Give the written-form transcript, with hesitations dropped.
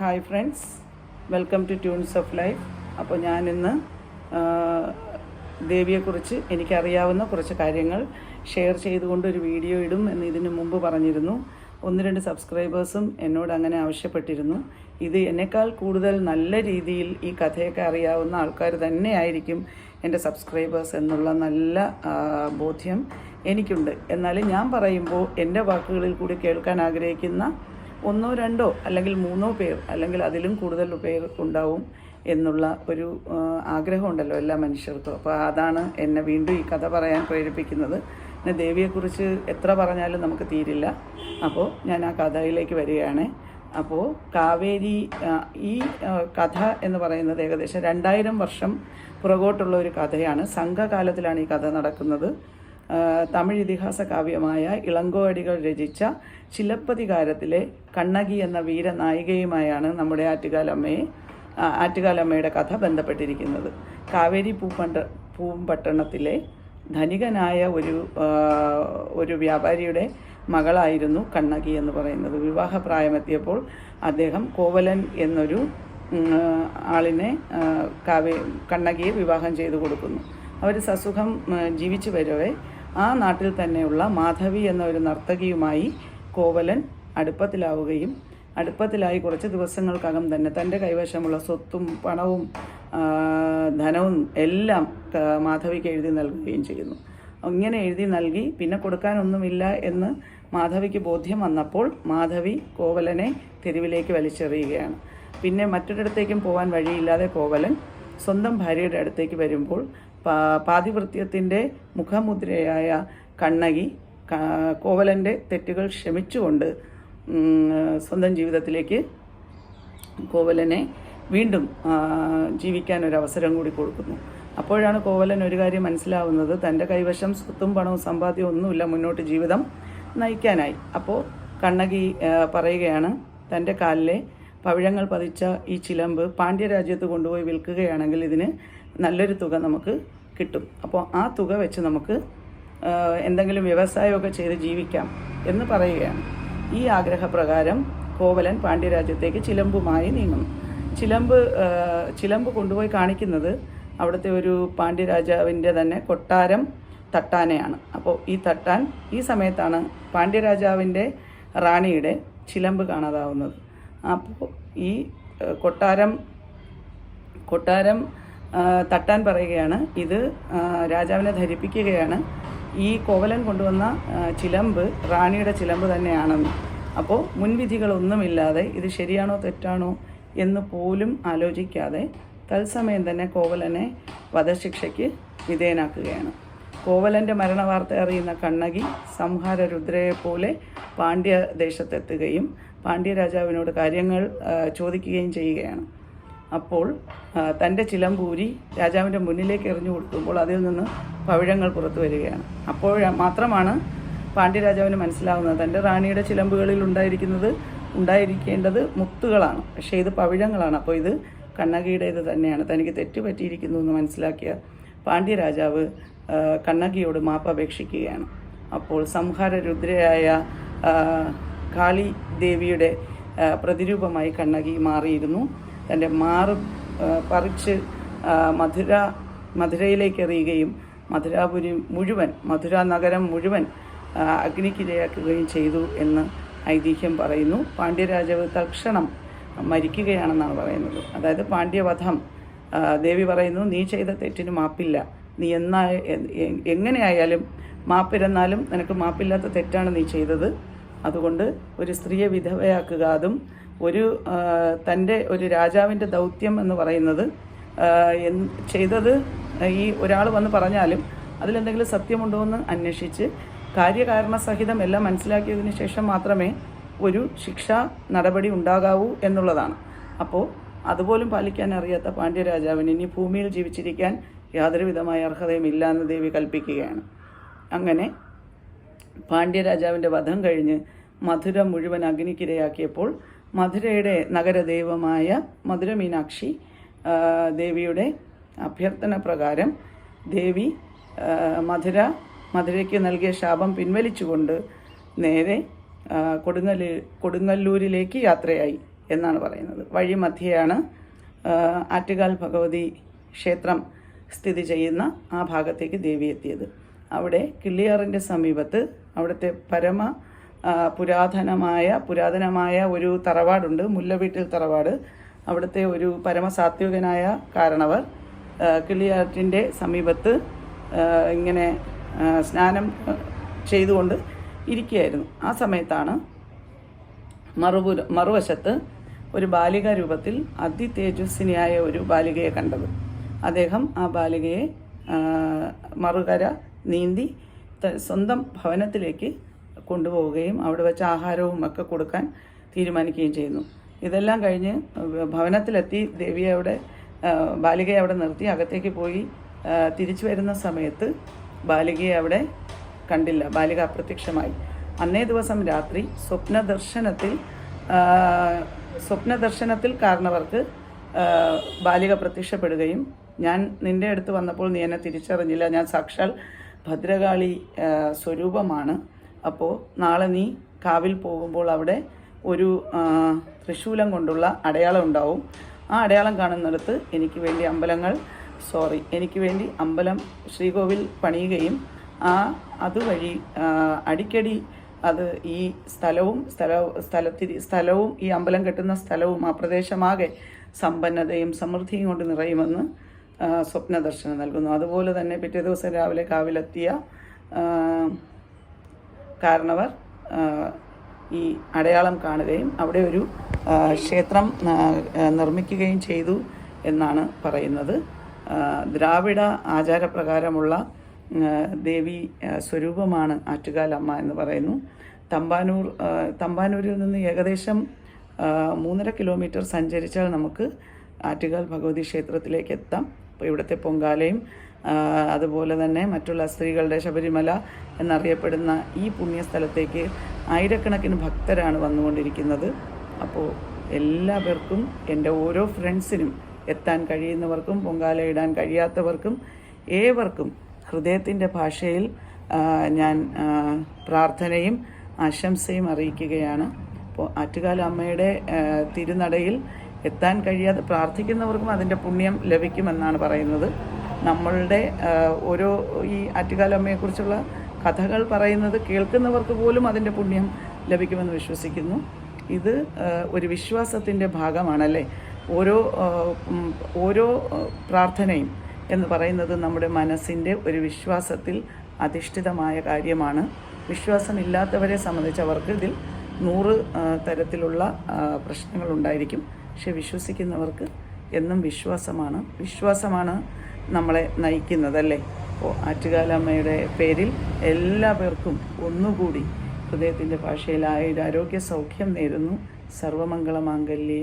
Hi friends, welcome to Tunes of Life. അപ്പോൾ ഞാനിന്ന് ദേവിയെക്കുറിച്ച് എനിക്കറിയാവുന്ന കുറച്ച് കാര്യങ്ങൾ ഷെയർ ചെയ്തുകൊണ്ട് ഒരു വീഡിയോ ഇടും എന്ന് ഇതിനു മുമ്പ് പറഞ്ഞിരുന്നു. 1-2 സബ്സ്ക്രൈബേഴ്സും എന്നോട് അങ്ങനെ ആവശ്യപ്പെട്ടിരുന്നു. ഇത് എന്നെക്കാൾ കൂടുതൽ നല്ല രീതിയിൽ ഈ കഥയൊക്കെ അറിയാവുന്ന ആൾക്കാർ തന്നെയായിരിക്കും എൻ്റെ സബ്സ്ക്രൈബേഴ്സ് എന്നുള്ള നല്ല ബോധ്യം എനിക്കുണ്ട്. എന്നാലും ഞാൻ പറയുമ്പോൾ എൻ്റെ വാക്കുകളിൽ കൂടി കേൾക്കാൻ ആഗ്രഹിക്കുന്ന 1-2 അല്ലെങ്കിൽ 3 പേർ അല്ലെങ്കിൽ അതിലും കൂടുതൽ പേർ ഉണ്ടാവും എന്നുള്ള ഒരു ആഗ്രഹമുണ്ടല്ലോ എല്ലാ മനുഷ്യർക്കും. അപ്പോൾ അതാണ് എന്നെ വീണ്ടും ഈ കഥ പറയാൻ പ്രേരിപ്പിക്കുന്നത്. പിന്നെ ദേവിയെക്കുറിച്ച് എത്ര പറഞ്ഞാലും നമുക്ക് തീരില്ല. അപ്പോൾ ഞാൻ ആ കഥയിലേക്ക് വരികയാണ്. അപ്പോൾ കാവേരി, ഈ കഥ എന്ന് പറയുന്നത് ഏകദേശം 2000 വർഷം പുറകോട്ടുള്ള ഒരു കഥയാണ്. സംഘകാലത്തിലാണ് ഈ കഥ നടക്കുന്നത്. തമിഴ് ഇതിഹാസ കാവ്യമായ ഇളങ്കോ അടികൾ രചിച്ച ചിലപ്പതികാരത്തിലെ കണ്ണകി എന്ന വീരനായികയുമായാണ് നമ്മുടെ ആറ്റുകാലമ്മയുടെ കഥ ബന്ധപ്പെട്ടിരിക്കുന്നത്. കാവേരി പൂമ്പട്ടണത്തിലെ ധനികനായ ഒരു വ്യാപാരിയുടെ മകളായിരുന്നു കണ്ണകി എന്ന് പറയുന്നത്. വിവാഹപ്രായമെത്തിയപ്പോൾ അദ്ദേഹം കോവലൻ എന്നൊരു ആളിനെ കണ്ണകിയെ വിവാഹം ചെയ്തു കൊടുക്കുന്നു. അവർ സസുഖം ജീവിച്ചു വരവേ ആ നാട്ടിൽ തന്നെയുള്ള മാധവി എന്ന ഒരു നർത്തകിയുമായി കോവലൻ അടുപ്പത്തിലായി കുറച്ച് ദിവസങ്ങൾക്കകം തന്നെ തൻ്റെ കൈവശമുള്ള സ്വത്തും പണവും ധനവും എല്ലാം മാധവിക്ക് എഴുതി നൽകുകയും ചെയ്യുന്നു. ഇങ്ങനെ എഴുതി നൽകി പിന്നെ കൊടുക്കാനൊന്നുമില്ല എന്ന് മാധവിക്ക് ബോധ്യം വന്നപ്പോൾ മാധവി കോവലനെ തെരുവിലേക്ക് വലിച്ചെറിയുകയാണ്. പിന്നെ മറ്റൊരിടത്തേക്കും പോകാൻ വഴിയില്ലാതെ കോവലൻ സ്വന്തം ഭാര്യയുടെ അടുത്തേക്ക് വരുമ്പോൾ പാതിവൃത്യത്തിൻ്റെ മുഖമുദ്രയായ കണ്ണകി കോവലൻ്റെ തെറ്റുകൾ ക്ഷമിച്ചുകൊണ്ട് സ്വന്തം ജീവിതത്തിലേക്ക് കോവലനെ വീണ്ടും ജീവിക്കാൻ ഒരു അവസരം കൂടി കൊടുക്കുന്നു. അപ്പോഴാണ് കോവലൻ ഒരു കാര്യം മനസ്സിലാവുന്നത്, തൻ്റെ കൈവശം സ്വത്തും പണവും സമ്പാദ്യവും ഒന്നുമില്ല മുന്നോട്ട് ജീവിതം നയിക്കാനായി. അപ്പോൾ കണ്ണകി പറയുകയാണ്, തൻ്റെ കാലിലെ പവിഴങ്ങൾ പതിച്ച ഈ ചിലമ്പ് പാണ്ഡ്യരാജ്യത്ത് കൊണ്ടുപോയി വിൽക്കുകയാണെങ്കിൽ ഇതിന് നല്ലൊരു തുക നമുക്ക് കിട്ടും. അപ്പോൾ ആ തുക വെച്ച് നമുക്ക് എന്തെങ്കിലും വ്യവസായമൊക്കെ ചെയ്ത് ജീവിക്കാം എന്ന് പറയുകയാണ്. ഈ ആഗ്രഹപ്രകാരം കോവലൻ പാണ്ഡ്യരാജ്യത്തേക്ക് ചിലമ്പുമായി നീങ്ങുന്നു. ചിലമ്പ് കൊണ്ടുപോയി കാണിക്കുന്നത് അവിടുത്തെ ഒരു പാണ്ഡ്യരാജാവിൻ്റെ തന്നെ കൊട്ടാരം തട്ടാനെയാണ്. അപ്പോൾ ഈ സമയത്താണ് പാണ്ഡ്യരാജാവിൻ്റെ റാണിയുടെ ചിലമ്പ് കാണാതാവുന്നത്. അപ്പോൾ ഈ കൊട്ടാരം തട്ടാൻ പറയുകയാണ്, ഇത് രാജാവിനെ ധരിപ്പിക്കുകയാണ് ഈ കോവലൻ കൊണ്ടുവന്ന ചിലമ്പ് റാണിയുടെ ചിലമ്പ് തന്നെയാണെന്ന്. അപ്പോൾ മുൻവിധികളൊന്നുമില്ലാതെ ഇത് ശരിയാണോ തെറ്റാണോ എന്ന് പോലും ആലോചിക്കാതെ തത്സമയം തന്നെ കോവലനെ വധശിക്ഷയ്ക്ക് വിധേയനാക്കുകയാണ്. കോവലൻ്റെ മരണവാർത്ത അറിയുന്ന കണ്ണകി സംഹാരരുദ്രയെപ്പോലെ പാണ്ഡ്യദേശത്തെത്തുകയും പാണ്ഡ്യരാജാവിനോട് കാര്യങ്ങൾ ചോദിക്കുകയും ചെയ്യുകയാണ്. അപ്പോൾ തൻ്റെ ചിലമ്പൂരി രാജാവിൻ്റെ മുന്നിലേക്ക് എറിഞ്ഞു കൊടുക്കുമ്പോൾ അതിൽ നിന്ന് പവിഴങ്ങൾ പുറത്തു വരികയാണ്. അപ്പോൾ മാത്രമാണ് പാണ്ഡ്യരാജാവിന് മനസ്സിലാവുന്നത് തൻ്റെ റാണിയുടെ ചിലമ്പുകളിൽ ഉണ്ടായിരിക്കേണ്ടത് മുത്തുകളാണ്, പക്ഷേ ഇത് പവിഴങ്ങളാണ്. അപ്പോൾ ഇത് കണ്ണകിയുടേത് തന്നെയാണ്, തനിക്ക് തെറ്റുപറ്റിയിരിക്കുന്നു എന്ന് മനസ്സിലാക്കിയ പാണ്ഡ്യരാജാവ് കണ്ണകിയോട് മാപ്പ് അപേക്ഷിക്കുകയാണ്. അപ്പോൾ സംഹാരരുദ്രയായ കാളി ദേവിയുടെ പ്രതിരൂപമായി കണ്ണകി മാറിയിരുന്നു. തൻ്റെ പറിച്ച് മധുരയിലേക്ക് എറിയുകയും മധുരാ നഗരം മുഴുവൻ അഗ്നിക്കിരയാക്കുകയും ചെയ്തു എന്ന് ഐതിഹ്യം പറയുന്നു. പാണ്ഡ്യരാജാവ് തൽക്ഷണം മരിക്കുകയാണെന്നാണ് പറയുന്നത്. അതായത് പാണ്ഡ്യവധം. ദേവി പറയുന്നു, നീ ചെയ്ത തെറ്റിന് മാപ്പില്ല, നീ എങ്ങനെയായാലും മാപ്പിരുന്നാലും നിനക്ക് മാപ്പില്ലാത്ത തെറ്റാണ് നീ ചെയ്തത്. അതുകൊണ്ട് ഒരു സ്ത്രീയെ വിധവയാക്കുക, അതും തൻ്റെ ഒരു രാജാവിൻ്റെ ദൗത്യം എന്ന് പറയുന്നത് ചെയ്തത് ഈ ഒരാൾ വന്ന് പറഞ്ഞാലും അതിലെന്തെങ്കിലും സത്യമുണ്ടോ എന്ന് അന്വേഷിച്ച് കാര്യകാരണസഹിതം എല്ലാം മനസ്സിലാക്കിയതിന് ശേഷം മാത്രമേ ഒരു ശിക്ഷാ നടപടി ഉണ്ടാകാവൂ എന്നുള്ളതാണ്. അപ്പോൾ അതുപോലും പാലിക്കാൻ അറിയാത്ത പാണ്ഡ്യരാജാവിന് ഇനി ഭൂമിയിൽ ജീവിച്ചിരിക്കാൻ യാതൊരു വിധമായ അർഹതയും ഇല്ല എന്ന് ദേവി കൽപ്പിക്കുകയാണ്. അങ്ങനെ പാണ്ഡ്യരാജാവിൻ്റെ വധം കഴിഞ്ഞ് മധുര മുഴുവൻ അഗ്നിക്കിരയാക്കിയപ്പോൾ മധുരയുടെ നഗരദൈവമായ മധുര മീനാക്ഷി ദേവിയുടെ അഭ്യർത്ഥന പ്രകാരം ദേവി മധുരയ്ക്ക് നൽകിയ ശാപം പിൻവലിച്ചുകൊണ്ട് നേരെ കൊടുങ്ങല്ലൂരിലേക്ക് യാത്രയായി. എന്നാണ് പറയുന്നത്. വഴി മധ്യയാണ് ആറ്റുകാൽ ഭഗവതി ക്ഷേത്രം സ്ഥിതി ചെയ്യുന്ന ആ ഭാഗത്തേക്ക് ദേവി എത്തിയത്. അവിടെ കിള്ളിയാറിൻ്റെ സമീപത്ത് അവിടുത്തെ പുരാതനമായ ഒരു തറവാടുണ്ട്, മുല്ലവീട്ടിൽ തറവാട്. അവിടുത്തെ ഒരു പരമസാത്വികനായ കാരണവർ കിള്ളിയാറ്റിൻ്റെ സമീപത്ത് ഇങ്ങനെ സ്നാനം ചെയ്തുകൊണ്ട് ഇരിക്കുകയായിരുന്നു. ആ സമയത്താണ് മറുവശത്ത് ഒരു ബാലികാ രൂപത്തിൽ അതിതേജസ്വിനിയായ ഒരു ബാലികയെ കണ്ടത്. അദ്ദേഹം ആ ബാലികയെ മറുകര നീന്തി സ്വന്തം ഭവനത്തിലേക്ക് കൊണ്ടുപോവുകയും അവിടെ വെച്ച് ആഹാരവും ഒക്കെ കൊടുക്കാൻ തീരുമാനിക്കുകയും ചെയ്യുന്നു. ഇതെല്ലാം കഴിഞ്ഞ് ഭവനത്തിലെത്തി ബാലികയെ അവിടെ നിർത്തി അകത്തേക്ക് പോയി തിരിച്ചു വരുന്ന സമയത്ത് ബാലികയെ അവിടെ കണ്ടില്ല. ബാലിക അപ്രത്യക്ഷമായി. അന്നേ ദിവസം രാത്രി സ്വപ്നദർശനത്തിൽ കാരണവർക്ക് ബാലിക പ്രത്യക്ഷപ്പെടുകയും, ഞാൻ നിൻ്റെ അടുത്ത് വന്നപ്പോൾ നീ എന്നെ തിരിച്ചറിഞ്ഞില്ല, ഞാൻ സാക്ഷാൽ ഭദ്രകാളി സ്വരൂപമാണ്. അപ്പോൾ നാളെ നീ കാവിൽ പോകുമ്പോൾ അവിടെ ഒരു തൃശൂലം കൊണ്ടുള്ള അടയാളം ഉണ്ടാവും. ആ അടയാളം കാണുന്നിടത്ത് എനിക്ക് വേണ്ടി അമ്പലം ശ്രീകോവിൽ പണിയുകയും അതുവഴി അടിക്കടി അത് ഈ സ്ഥലവും ഈ അമ്പലം കെട്ടുന്ന സ്ഥലവും ആ പ്രദേശമാകെ സമ്പന്നതയും സമൃദ്ധിയും കൊണ്ട് നിറയുമെന്ന് സ്വപ്നദർശനം നൽകുന്നു. അതുപോലെ തന്നെ പിറ്റേ ദിവസം രാവിലെ കാവിലെത്തിയ കാരണവർ ഈ അടയാളം കാണുകയും അവിടെ ഒരു ക്ഷേത്രം നിർമ്മിക്കുകയും ചെയ്തു എന്നാണ് പറയുന്നത്. ദ്രാവിഡ ആചാരപ്രകാരമുള്ള ദേവി സ്വരൂപമാണ് ആറ്റുകാൽ അമ്മ എന്ന് പറയുന്നു. തമ്പാനൂരിൽ നിന്ന് ഏകദേശം 3.5 കിലോമീറ്റർ സഞ്ചരിച്ചാൽ നമുക്ക് ആറ്റുകാൽ ഭഗവതി ക്ഷേത്രത്തിലേക്ക് എത്താം. അപ്പോൾ ഇവിടുത്തെ പൊങ്കാലയും അതുപോലെ തന്നെ മറ്റുള്ള സ്ത്രീകളുടെ ശബരിമല എന്നറിയപ്പെടുന്ന ഈ പുണ്യസ്ഥലത്തേക്ക് ആയിരക്കണക്കിന് ഭക്തരാണ് വന്നുകൊണ്ടിരിക്കുന്നത്. അപ്പോൾ എല്ലാവർക്കും, എൻ്റെ ഓരോ ഫ്രണ്ട്സിനും, എത്താൻ കഴിയുന്നവർക്കും പൊങ്കാലയിടാൻ കഴിയാത്തവർക്കും ഏവർക്കും ഹൃദയത്തിൻ്റെ ഭാഷയിൽ ഞാൻ പ്രാർത്ഥനയും ആശംസയും അറിയിക്കുകയാണ്. അപ്പോൾ ആറ്റുകാൽ അമ്മയുടെ തിരുനടയിൽ എത്താൻ കഴിയാതെ പ്രാർത്ഥിക്കുന്നവർക്കും അതിൻ്റെ പുണ്യം ലഭിക്കുമെന്നാണ് പറയുന്നത്. നമ്മളുടെ ഓരോ ഈ ആറ്റുകാൽ അമ്മയെക്കുറിച്ചുള്ള കഥകൾ പറയുന്നത് കേൾക്കുന്നവർക്ക് പോലും അതിൻ്റെ പുണ്യം ലഭിക്കുമെന്ന് വിശ്വസിക്കുന്നു. ഇത് ഒരു വിശ്വാസത്തിൻ്റെ ഭാഗമാണല്ലേ. ഓരോ പ്രാർത്ഥനയും എന്ന് പറയുന്നത് നമ്മുടെ മനസ്സിൻ്റെ ഒരു വിശ്വാസത്തിൽ അധിഷ്ഠിതമായ കാര്യമാണ്. വിശ്വാസമില്ലാത്തവരെ സംബന്ധിച്ചവർക്ക് ഇതിൽ 100 തരത്തിലുള്ള പ്രശ്നങ്ങളുണ്ടായിരിക്കും. പക്ഷെ വിശ്വസിക്കുന്നവർക്ക് എന്നും വിശ്വാസമാണ് നമ്മളെ നയിക്കുന്നതല്ലേ. അപ്പോൾ ആറ്റുകാലമ്മയുടെ പേരിൽ എല്ലാ പേർക്കും ഒന്നുകൂടി ഹൃദയത്തിൻ്റെ ഭാഷയിൽ ആരോഗ്യ സൗഖ്യം നേരുന്നു. സർവമംഗളമാംഗല്യേ